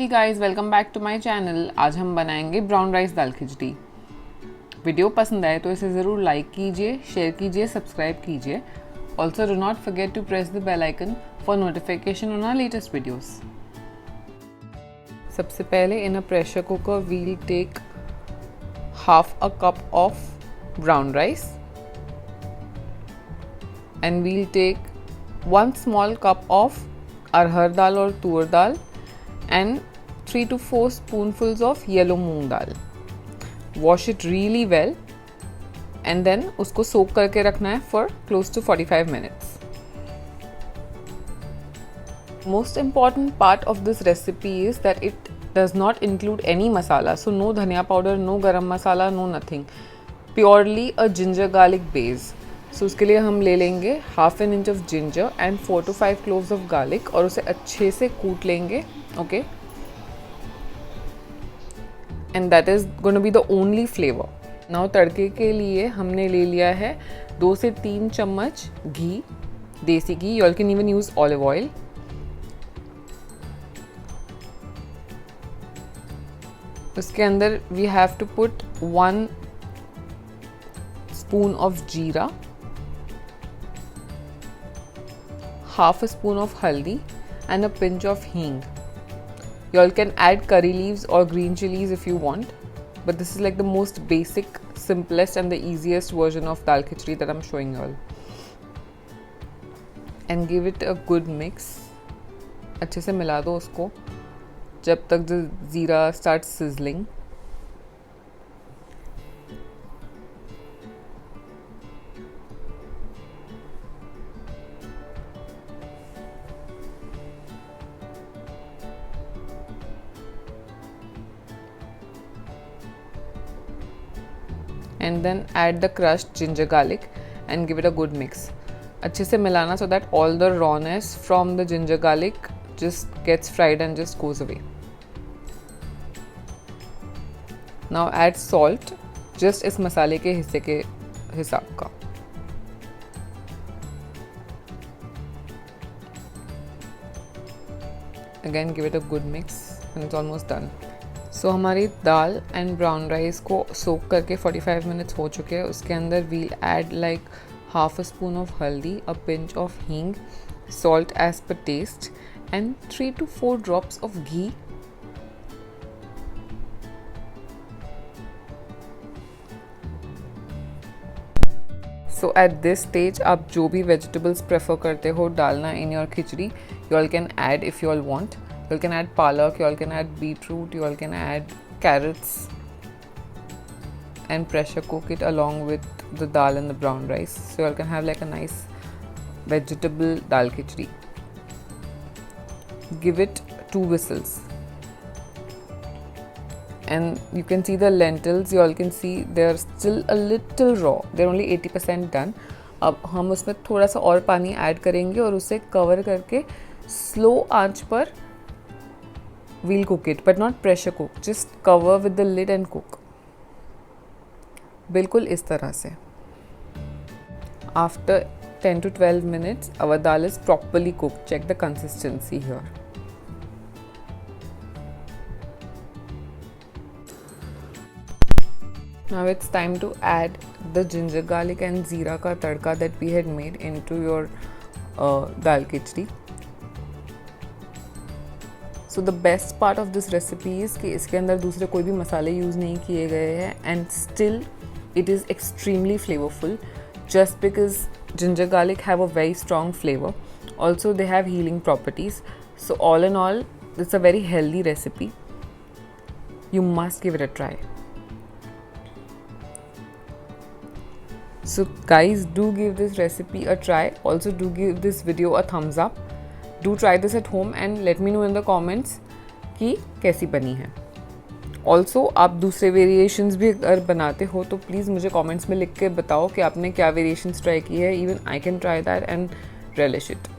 Hey guys, welcome back to my channel. आज हम बनाएंगे ब्राउन राइस दाल खिचड़ी। वीडियो पसंद आए तो इसे ज़रूर लाइक कीजिए, शेयर कीजिए, सब्सक्राइब कीजिए। Also do not forget to press the bell icon for notification on our latest videos. सबसे पहले in a pressure cooker we'll take half a cup of brown rice and we'll take 1 small cup of arhar dal और तुअर दाल and 3 to 4 spoonfuls of yellow moong dal. Wash it really well and then उसको soak करके रखना है for close to 45 minutes. Most important part of this recipe is that it does not include any masala, so no dhania powder, no garam masala, no nothing. Purely a ginger garlic base. सो उसके लिए हम ले लेंगे half an inch of ginger and 4 to 5 cloves of garlic और उसे अच्छे से कूट लेंगे। Okay, and that is going to be the only flavour. Now तड़के के लिए हमने ले लिया है 2 से 3 चम्मच घी, देसी घी। You all can even use olive oil. उसके अंदर we have to put 1 spoon of jeera, half a spoon of haldi and a pinch of hing. You all can add curry leaves or green chilies if you want, but this is like the most basic, simplest and the easiest version of dal khichdi that I'm showing you all. And give it a good mix. अच्छे से मिला दो उसको जब तक the जीरा starts sizzling. And then add the crushed ginger garlic and give it a good mix. अच्छे से मिलाना so that all the rawness from the ginger garlic just gets fried and just goes away. Now add salt, just इस मसाले के हिस्से के हिसाब का। Again give it a good mix and it's almost done. सो हमारी दाल एंड ब्राउन राइस को सोक करके 45 मिनट्स हो चुके हैं। उसके अंदर we'll add like half a spoon of haldi, a pinch of hing, salt as per taste and 3 to 4 drops of ghee. So at this stage आप जो भी वेजिटेबल्स प्रेफर करते हो डालना in your khichdi, you all can add if you all want. You all can add palak, you all can add beetroot, you all can add carrots and pressure cook it along with the dal and the brown rice. So you all can have like a nice vegetable dal khichdi. Give it 2 whistles. And you can see the lentils, you all can see they are still a little raw. They're only 80% done. अब हम उसमें थोड़ा सा और पानी add करेंगे और उसे कवर करके स्लो आंच पर we'll cook it, but not pressure cook. Just cover with the lid and cook. बिल्कुल इस तरह से. After 10 to 12 minutes, our dal is properly cooked. Check the consistency here. Now it's time to add the ginger garlic and jeera ka tadka that we had made into your dal khichdi. So the best part of this recipe is कि इसके अंदर दूसरे कोई भी मसाले use नहीं किए गए हैं and still it is extremely flavourful just because ginger garlic have a very strong flavour. Also they have healing properties. So all in all it's a very healthy recipe. You must give it a try. So guys, do give this recipe a try. Also do give this video a thumbs up. Do try this at home and let me know in the comments कि कैसी बनी है. Also आप दूसरे variations भी अगर बनाते हो तो प्लीज़ मुझे कमेंट्स में लिख के बताओ कि आपने क्या वेरिएशंस ट्राई की है. Even I can try that and relish it.